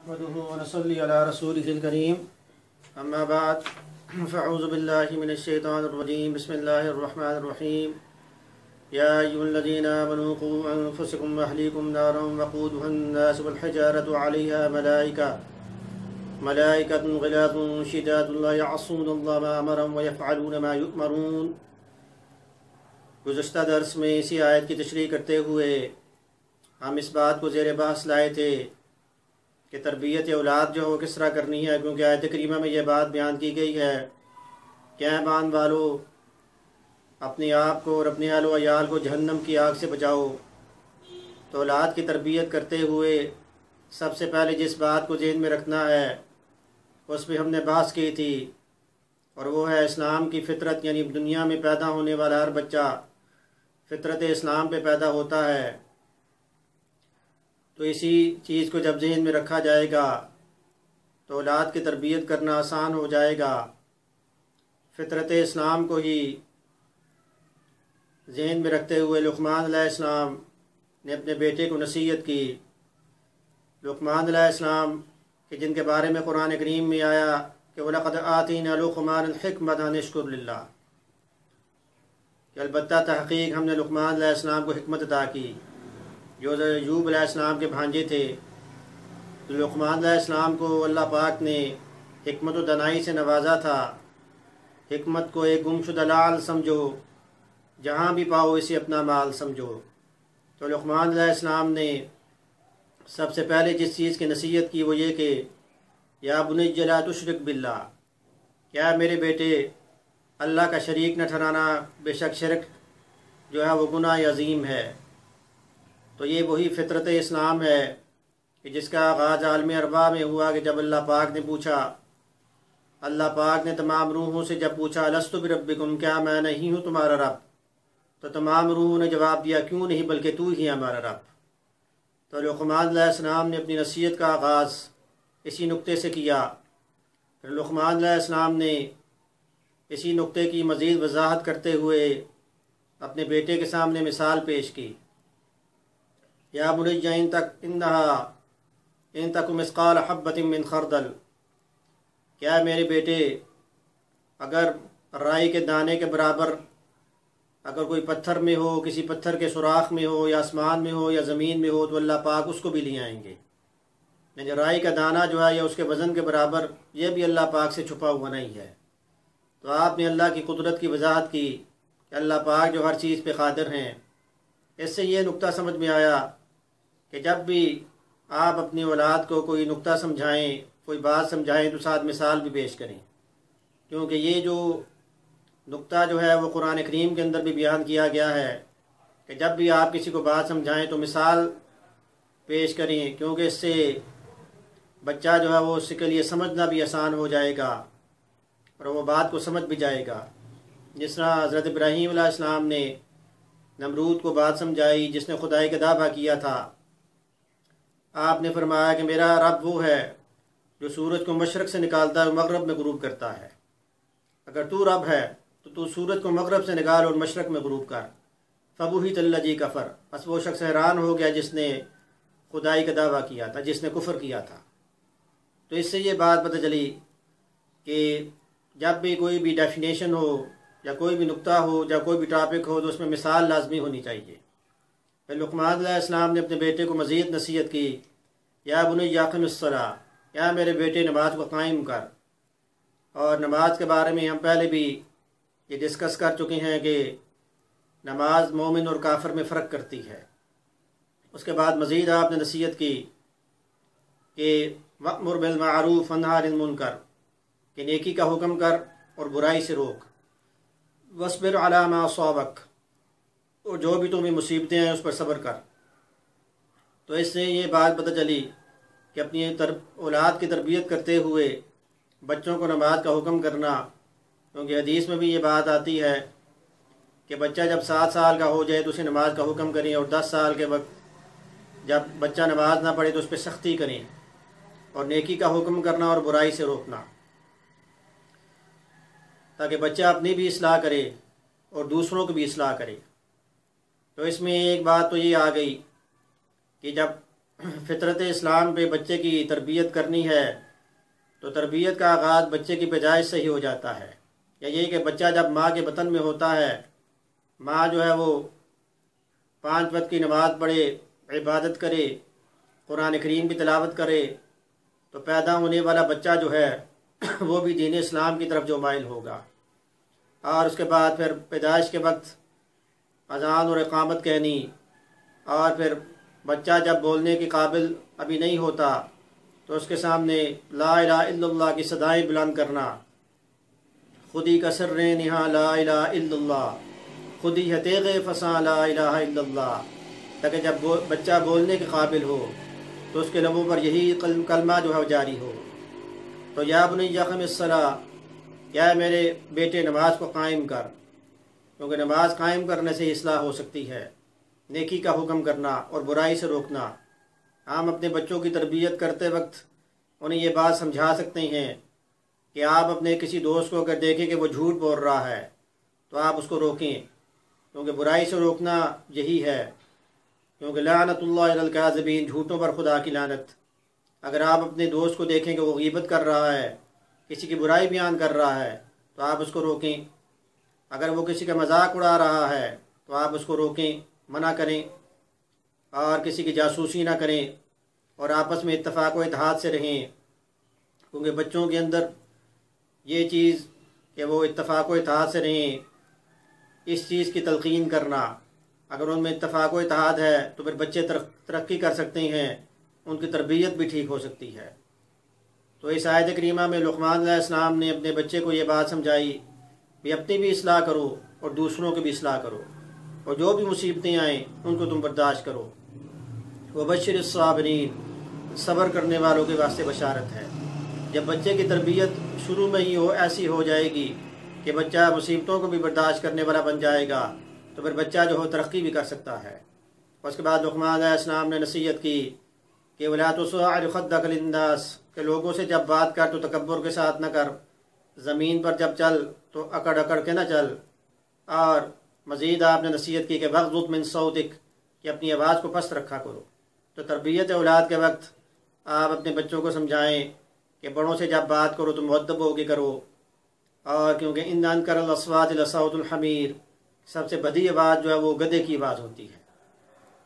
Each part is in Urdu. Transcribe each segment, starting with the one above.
نحمده ونصلي على رسوله الكريم اما بعد فاعوذ بالله من الشيطان الرجيم بسم الله الرحمن الرحيم يا ايها الذين امنوا قوا انفسكم واهليكم نارا وقودها الناس والحجارة عليها ملائكة غلاظ شداد لا يعصون الله ما امرهم ويفعلون ما يؤمرون۔ گزشتہ درس میں اسی آیت کی تشریح کرتے ہوئے ہم اس بات کو زیر بحث لائے تھے کہ تربیت اولاد جو ہو کس طرح کرنی ہے، کیونکہ آیت کریمہ میں یہ بات بیان کی گئی ہے کہ اے ایمان والو اپنے آپ کو اور اپنے اہل و عیال کو جہنم کی آگ سے بچاؤ۔ تو اولاد کی تربیت کرتے ہوئے سب سے پہلے جس بات کو ذہن میں رکھنا ہے اس پہ ہم نے بحث کی تھی، اور وہ ہے اسلام کی فطرت، یعنی دنیا میں پیدا ہونے والا ہر بچہ فطرت اسلام پہ پیدا ہوتا ہے۔ تو اسی چیز کو جب ذہن میں رکھا جائے گا تو اولاد کی تربیت کرنا آسان ہو جائے گا۔ فطرت اسلام کو ہی ذہن میں رکھتے ہوئے لقمان علیہ السلام نے اپنے بیٹے کو نصیحت کی۔ لقمان علیہ السلام کہ جن کے بارے میں قرآن کریم میں آیا کہ وَلَقَدْ آتَيْنَا لُقْمَانَ الْحِكْمَةَ أَنِ اشْكُرْ لِلَّهِ، کہ البتہ تحقیق ہم نے لقمان علیہ السلام کو حکمت عطا کی جو ایوب علیہ السلام کے بھانجے تھے۔ لقمان علیہ السلام کو اللہ پاک نے حکمت و دانائی سے نوازا تھا۔ حکمت کو ایک گمشدہ لعل سمجھو، جہاں بھی پاؤ اسے اپنا مال سمجھو۔ تو لقمان علیہ السلام نے سب سے پہلے جس چیز کی نصیحت کی وہ یہ کہ یا بنی لا تشرک باللہ، کیا میرے بیٹے اللہ کا شریک نہ ٹھہرانا، بے شک شرک جو ہے وہ گناہ عظیم ہے۔ تو یہ وہی فطرت اسلام ہے کہ جس کا آغاز عالم ارواح میں ہوا کہ جب اللہ پاک نے پوچھا، اللہ پاک نے تمام روحوں سے جب پوچھا الست بربکم، کیا میں نہیں ہوں تمہارا رب؟ تو تمام روحوں نے جواب دیا کیوں نہیں، بلکہ تو ہی ہمارا رب۔ تو لقمان علیہ السلام نے اپنی نصیحت کا آغاز اسی نقطے سے کیا۔ پھر لقمان علیہ السلام نے اسی نقطے کی مزید وضاحت کرتے ہوئے اپنے بیٹے کے سامنے مثال پیش کی، یا بنی ان تک مثقال حبۃ من خردل، کیا میرے بیٹے اگر رائی کے دانے کے برابر اگر کوئی پتھر میں ہو، کسی پتھر کے سوراخ میں ہو، یا آسمان میں ہو یا زمین میں ہو، تو اللہ پاک اس کو بھی لے آئیں گے۔ یعنی رائی کا دانہ جو ہے یا اس کے وزن کے برابر، یہ بھی اللہ پاک سے چھپا ہوا نہیں ہے۔ تو آپ نے اللہ کی قدرت کی وضاحت کی کہ اللہ پاک جو ہر چیز پہ قادر ہیں۔ اس سے یہ نقطہ سمجھ میں آیا کہ جب بھی آپ اپنی اولاد کو کوئی نقطہ سمجھائیں، کوئی بات سمجھائیں تو ساتھ مثال بھی پیش کریں، کیونکہ یہ جو نقطہ جو ہے وہ قرآن کریم کے اندر بھی بیان کیا گیا ہے کہ جب بھی آپ کسی کو بات سمجھائیں تو مثال پیش کریں، کیونکہ اس سے بچہ جو ہے وہ اس کے لیے سمجھنا بھی آسان ہو جائے گا اور وہ بات کو سمجھ بھی جائے گا۔ جس طرح حضرت ابراہیم علیہ السلام نے نمرود کو بات سمجھائی جس نے خدائی کا دعویٰ کیا تھا۔ آپ نے فرمایا کہ میرا رب وہ ہے جو سورج کو مشرق سے نکالتا ہے اور مغرب میں غروب کرتا ہے۔ اگر تو رب ہے تو سورج کو مغرب سے نکال اور مشرق میں غروب کر۔ فبہت الذی کفر، بس وہ شخص حیران ہو گیا جس نے خدائی کا دعویٰ کیا تھا، جس نے کفر کیا تھا۔ تو اس سے یہ بات پتہ چلی کہ جب بھی کوئی بھی ڈیفینیشن ہو یا کوئی بھی نقطہ ہو یا کوئی بھی ٹاپک ہو تو اس میں مثال لازمی ہونی چاہیے۔ پھر لقمان علیہ السلام نے اپنے بیٹے کو مزید نصیحت کی، یا بنی اقم الصلاۃ، یا میرے بیٹے نماز کو قائم کر۔ اور نماز کے بارے میں ہم پہلے بھی یہ ڈسکس کر چکے ہیں کہ نماز مومن اور کافر میں فرق کرتی ہے۔ اس کے بعد مزید آپ نے نصیحت کی کہ وَأْمُرْ بِالْمَعْرُوفِ وَانْهَ عَنِ الْمُنْكَرِ، کہ نیکی کا حکم کر اور برائی سے روک۔ وَاصْبِرْ عَلَىٰ مَا أَصَابَكَ، اور جو بھی تمہیں مصیبتیں ہیں اس پر صبر کر۔ تو اس سے یہ بات پتہ چلی کہ اپنی اولاد کی تربیت کرتے ہوئے بچوں کو نماز کا حکم کرنا، کیونکہ حدیث میں بھی یہ بات آتی ہے کہ بچہ جب 7 سال کا ہو جائے تو اسے نماز کا حکم کریں، اور 10 سال کے وقت جب بچہ نماز نہ پڑھے تو اس پہ سختی کریں، اور نیکی کا حکم کرنا اور برائی سے روکنا، تاکہ بچہ اپنی بھی اصلاح کرے اور دوسروں کی بھی اصلاح کرے۔ تو اس میں ایک بات تو یہ آ گئی کہ جب فطرت اسلام پہ بچے کی تربیت کرنی ہے تو تربیت کا آغاز بچے کی پیدائش سے ہی ہو جاتا ہے، یا یہ کہ بچہ جب ماں کے بطن میں ہوتا ہے، ماں جو ہے وہ 5 وقت کی نماز پڑھے، عبادت کرے، قرآن کریم کی تلاوت کرے، تو پیدا ہونے والا بچہ جو ہے وہ بھی دین اسلام کی طرف جو مائل ہوگا۔ اور اس کے بعد پھر پیدائش کے وقت اذان اور اقامت کہنی، اور پھر بچہ جب بولنے کے قابل ابھی نہیں ہوتا تو اس کے سامنے لا الہ الا اللہ کی صدائیں بلند کرنا، خودی کا سر نہا لا الہ الا اللہ، خودی ہے تیغ فساں لا الہ الا اللہ، تاکہ جب بچہ بولنے کے قابل ہو تو اس کے لبوں پر یہی کلمہ جو ہے جاری ہو۔ تو یا بنی اقم الصلاۃ، کیا میرے بیٹے نماز کو قائم کر، کیونکہ نماز قائم کرنے سے اصلاح ہو سکتی ہے، نیکی کا حکم کرنا اور برائی سے روکنا۔ ہم اپنے بچوں کی تربیت کرتے وقت انہیں یہ بات سمجھا سکتے ہیں کہ آپ اپنے کسی دوست کو اگر دیکھیں کہ وہ جھوٹ بول رہا ہے تو آپ اس کو روکیں، کیونکہ برائی سے روکنا یہی ہے، کیونکہ لعنت اللہ علی الکاذبین، جھوٹوں پر خدا کی لعنت۔ اگر آپ اپنے دوست کو دیکھیں کہ وہ غیبت کر رہا ہے، کسی کی برائی بیان کر رہا ہے، تو آپ اس کو روکیں۔ اگر وہ کسی کا مذاق اڑا رہا ہے تو آپ اس کو روکیں، منع کریں، اور کسی کی جاسوسی نہ کریں، اور آپس میں اتفاق و اتحاد سے رہیں، کیونکہ بچوں کے اندر یہ چیز کہ وہ اتفاق و اتحاد سے رہیں، اس چیز کی تلقین کرنا، اگر ان میں اتفاق و اتحاد ہے تو پھر بچے ترقی کر سکتے ہیں، ان کی تربیت بھی ٹھیک ہو سکتی ہے۔ تو اس آیت کریمہ میں لقمان علیہ السلام نے اپنے بچے کو یہ بات سمجھائی کہ اپنی بھی اصلاح کرو اور دوسروں کی بھی اصلاح کرو، اور جو بھی مصیبتیں آئیں ان کو تم برداشت کرو۔ وبشر الصابرین، صبر کرنے والوں کے واسطے بشارت ہے۔ جب بچے کی تربیت شروع میں ہی ایسی ہو جائے گی کہ بچہ مصیبتوں کو بھی برداشت کرنے والا بن جائے گا تو پھر بچہ جو ترقی بھی کر سکتا ہے۔ اس کے بعد لقمان علیہ السلام نے نصیحت کی کہ وَلَا تُصَعِّرْ خَدَّكَ لِلنَّاسِ، کہ لوگوں سے جب بات کر تو تکبر کے ساتھ نہ کر، زمین پر جب چل تو اکڑ اکڑ کے نہ چل۔ اور مزید آپ نے نصیحت کی کہ وَغْضُضْ مِنْ صَوْتِكَ، کہ اپنی آواز کو پست رکھا کرو۔ تو تربیت اولاد کے وقت آپ اپنے بچوں کو سمجھائیں کہ بڑوں سے جب بات کرو تو مؤدب ہو کے کرو، اور کیونکہ ان انکر الاصوات لصوت الحمیر، سب سے بدی آواز جو ہے وہ گدھے کی آواز ہوتی ہے۔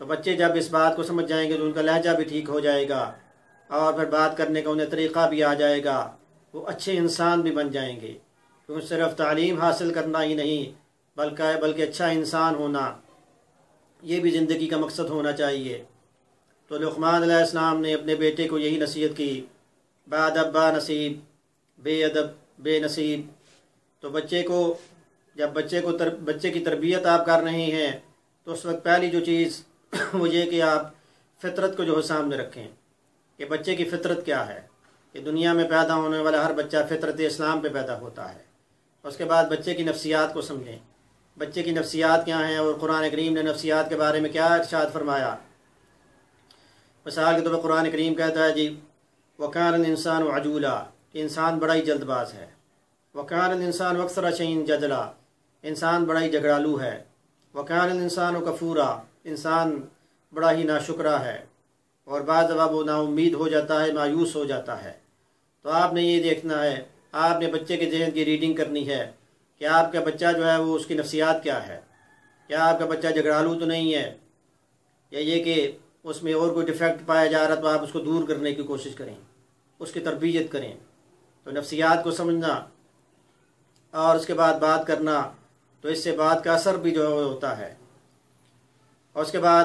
تو بچے جب اس بات کو سمجھ جائیں گے تو ان کا لہجہ بھی ٹھیک ہو جائے گا، اور پھر بات کرنے کا انہیں طریقہ بھی آ جائے گا، وہ اچھے انسان بھی بن جائیں گے، کیونکہ صرف تعلیم حاصل کرنا ہی نہیں بلکہ اچھا انسان ہونا یہ بھی زندگی کا مقصد ہونا چاہیے۔ تو لقمان علیہ السلام نے اپنے بیٹے کو یہی نصیحت کی، بادب با نصیب، بے ادب بے نصیب۔ تو بچے کی تربیت آپ کر رہے ہیں تو اس وقت پہلی جو چیز وہ یہ کہ آپ فطرت کو جو ہے سامنے رکھیں کہ بچے کی فطرت کیا ہے، کہ دنیا میں پیدا ہونے والا ہر بچہ فطرت اسلام پہ پیدا ہوتا ہے۔ اس کے بعد بچے کی نفسیات کو سمجھیں، بچے کی نفسیات کیا ہیں، اور قرآن کریم نے نفسیات کے بارے میں کیا ارشاد فرمایا۔ مثال کے طور پر قرآن کریم کہتا ہے جی وَكَانَ الْإِنسَانُ عَجُولًا، کہ انسان بڑا ہی جلد باز ہے۔ وَكَانَ الْإِنسَانُ أَكْثَرَ شَيْءٍ جَدَلًا، انسان بڑا ہی جھگڑالو ہے۔ وَكَانَ الْإِنسَانُ كَفُورًا، انسان بڑا ہی ناشکرا ہے، اور بعض دفعہ وہ نا امید ہو جاتا ہے، مایوس ہو جاتا ہے۔ تو آپ نے یہ دیکھنا ہے، آپ نے بچے کے ذہن کی ریڈنگ کرنی ہے کہ آپ کا بچہ جو ہے وہ اس کی نفسیات کیا ہے، کیا آپ کا بچہ جھگڑالو تو نہیں ہے، یا یہ کہ اس میں اور کوئی ڈیفیکٹ پایا جا رہا تو آپ اس کو دور کرنے کی کوشش کریں، اس کی تربیت کریں۔ تو نفسیات کو سمجھنا اور اس کے بعد بات کرنا، تو اس سے بات کا اثر بھی جو ہوتا ہے۔ اور اس کے بعد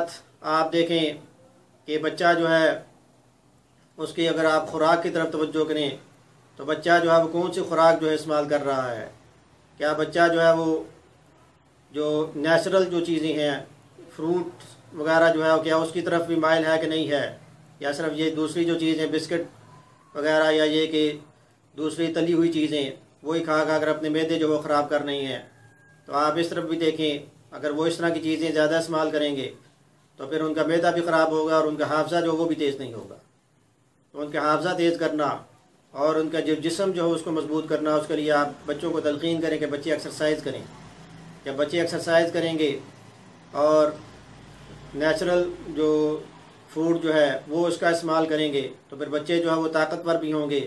آپ دیکھیں کہ بچہ جو ہے اس کی اگر آپ خوراک کی طرف توجہ کریں تو بچہ جو ہے وہ کون سی خوراک جو ہے استعمال کر رہا ہے، کیا بچہ جو ہے وہ جو نیچرل جو چیزیں ہیں فروٹ وغیرہ جو ہے کیا اس کی طرف بھی مائل ہے کہ نہیں ہے، یا صرف یہ دوسری جو چیزیں بسکٹ وغیرہ یا یہ کہ دوسری تلی ہوئی چیزیں وہی کھا کر اپنے معدے جو وہ خراب کر رہی ہیں۔ تو آپ اس طرف بھی دیکھیں، اگر وہ اس طرح کی چیزیں زیادہ استعمال کریں گے تو پھر ان کا معدہ بھی خراب ہوگا اور ان کا حافظہ جو وہ بھی تیز نہیں ہوگا۔ تو ان کا حافظہ تیز کرنا اور ان کا جو جسم جو ہے اس کو مضبوط کرنا، اس کے لیے آپ بچوں کو تلقین کریں کہ بچے ایکسرسائز کریں۔ جب بچے ایکسرسائز کریں گے اور نیچرل جو فوڈ جو ہے وہ اس کا استعمال کریں گے تو پھر بچے جو ہے وہ طاقتور بھی ہوں گے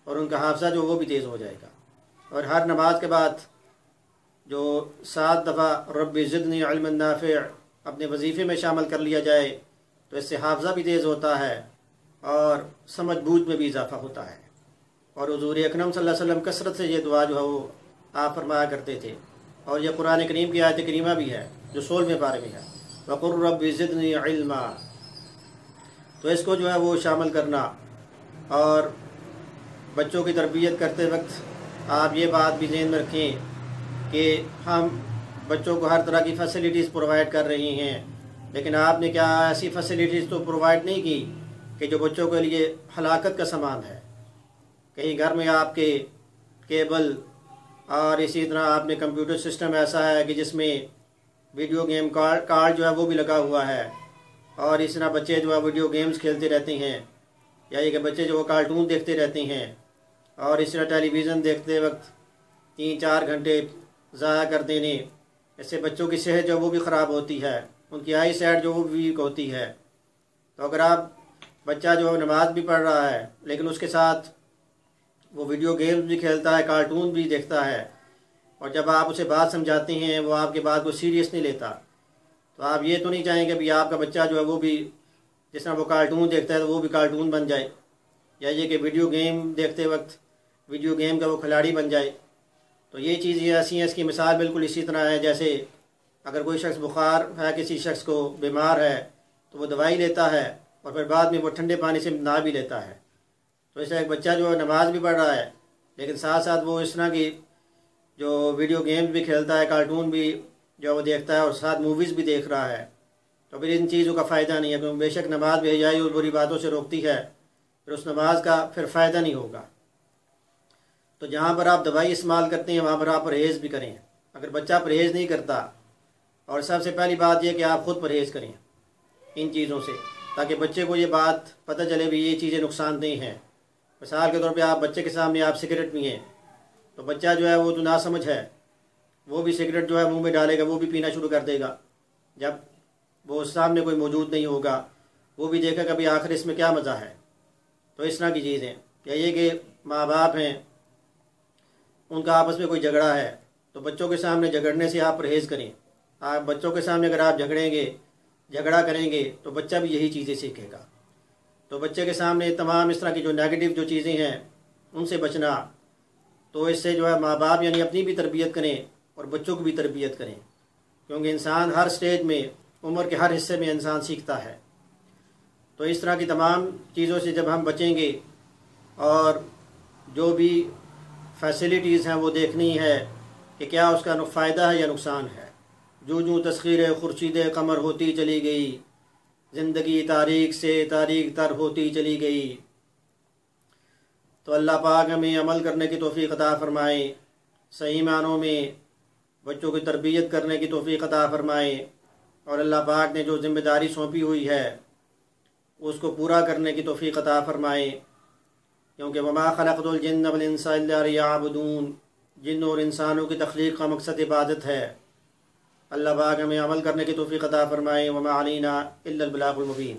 اور ان کا حافظہ جو وہ بھی تیز ہو جائے گا۔ اور ہر نماز کے بعد جو 7 دفعہ رب زدنی علما نافع اپنے وظیفے میں شامل کر لیا جائے تو اس سے حافظہ بھی تیز ہوتا ہے اور سمجھ بوجھ میں بھی اضافہ ہوتا ہے۔ اور حضور اکرم صلی اللہ علیہ وسلم کثرت سے یہ دعا جو ہے وہ آپ فرمایا کرتے تھے، اور یہ قرآن کریم کی آیت کریمہ بھی ہے جو 16ویں پارے میں ہے، وَقُلْ رَبِّ زِدْنِي عِلْمًا۔ تو اس کو جو ہے وہ شامل کرنا، اور بچوں کی تربیت کرتے وقت آپ یہ بات بھی ذہن میں رکھیں کہ ہم بچوں کو ہر طرح کی فیسلٹیز پرووائڈ کر رہے ہیں، لیکن آپ نے کیا ایسی فیسلٹیز تو پرووائڈ نہیں کی کہ جو بچوں کے لیے ہلاکت کا سامان ہے۔ کہیں گھر میں آپ کے کیبل اور اسی طرح آپ نے کمپیوٹر سسٹم ایسا ہے کہ جس میں ویڈیو گیم کارڈ جو ہے وہ بھی لگا ہوا ہے، اور اس طرح بچے جو ہے ویڈیو گیمز کھیلتے رہتے ہیں، یا یہ کہ بچے جو کارٹون دیکھتے رہتے ہیں، اور اس طرح ٹیلی ویژن دیکھتے وقت 3-4 گھنٹے ضائع کر دینے، اس سے بچوں کی صحت جو وہ بھی خراب ہوتی ہے، ان کی آئی سائٹ جو وہ ویک ہوتی ہے۔ تو اگر آپ بچہ جو نماز بھی پڑھ رہا ہے لیکن اس کے ساتھ وہ ویڈیو گیمز بھی کھیلتا ہے، کارٹون بھی دیکھتا ہے، اور جب آپ اسے بات سمجھاتے ہیں وہ آپ کی بات کو سیریس نہیں لیتا، تو آپ یہ تو نہیں چاہیں کہ بھی آپ کا بچہ جو ہے وہ بھی جس طرح وہ کارٹون دیکھتا ہے تو وہ بھی کارٹون بن جائے، یا یہ کہ ویڈیو گیم دیکھتے وقت ویڈیو گیم کا وہ کھلاڑی بن جائے۔ تو یہ چیزیں ایسی ہیں، اس کی مثال بالکل اسی طرح ہے جیسے اگر کوئی شخص بخار ہے، کسی شخص کو بیمار ہے تو وہ دوائی لیتا ہے اور پھر بعد میں وہ ٹھنڈے پانی سے نہا بھی لیتا ہے۔ تو اس طرح ایک بچہ جو نماز بھی پڑھ رہا ہے لیکن ساتھ ساتھ وہ اس طرح کی جو ویڈیو گیمز بھی کھیلتا ہے، کارٹون بھی جو وہ دیکھتا ہے، اور ساتھ موویز بھی دیکھ رہا ہے، تو پھر ان چیزوں کا فائدہ نہیں ہے، کیونکہ بے شک نماز بے حیائی اور بری باتوں سے روکتی ہے، پھر اس نماز کا پھر فائدہ نہیں ہوگا۔ تو جہاں پر آپ دوائی استعمال کرتے ہیں وہاں پر آپ پرہیز بھی کریں۔ اگر بچہ پرہیز نہیں کرتا، اور سب سے پہلی بات یہ کہ آپ خود پرہیز کریں ان چیزوں سے، تاکہ بچے کو یہ بات پتہ چلے بھی یہ چیزیں نقصان دہ ہیں۔ مثال کے طور پہ آپ بچے کے سامنے آپ سگریٹ پئیں تو بچہ جو ہے وہ تو ناسمجھ ہے، وہ بھی سگریٹ جو ہے منہ میں ڈالے گا، وہ بھی پینا شروع کر دے گا۔ جب وہ سامنے کوئی موجود نہیں ہوگا وہ بھی دیکھے گا بھی آخر اس میں کیا مزہ ہے۔ تو اس طرح کی چیزیں، یا یہ کہ ماں باپ ہیں ان کا آپس میں کوئی جھگڑا ہے تو بچوں کے سامنے جھگڑنے سے آپ پرہیز کریں۔ آپ بچوں کے سامنے اگر آپ جھگڑا کریں گے تو بچہ بھی یہی چیزیں سیکھے گا۔ تو بچے کے سامنے تمام اس طرح کی جو نیگیٹو جو چیزیں ہیں ان سے بچنا، تو اس سے جو ہے ماں باپ یعنی اپنی بھی تربیت کریں اور بچوں کی بھی تربیت کریں، کیونکہ انسان ہر سٹیج میں، عمر کے ہر حصے میں انسان سیکھتا ہے۔ تو اس طرح کی تمام چیزوں سے جب ہم بچیں گے، اور جو بھی فیسلٹیز ہیں وہ دیکھنی ہے کہ کیا اس کا فائدہ ہے یا نقصان ہے۔ جو تسخیر خورشید قمر ہوتی چلی گئی، زندگی تاریک سے تاریک تر ہوتی چلی گئی۔ تو اللہ پاک ہمیں عمل کرنے کی توفیق عطا فرمائے، صحیح معنوں میں بچوں کی تربیت کرنے کی توفیق عطا فرمائے، اور اللہ پاک نے جو ذمہ داری سونپی ہوئی ہے اس کو پورا کرنے کی توفیق عطا فرمائے، کیونکہ وما خلقت الجن والانس الا لیعبدون، جن اور انسانوں کی تخلیق کا مقصد عبادت ہے۔ اللہ پاک ہمیں عمل کرنے کی توفیق عطا فرمائے۔ وما علینا الا البلاغ المبین۔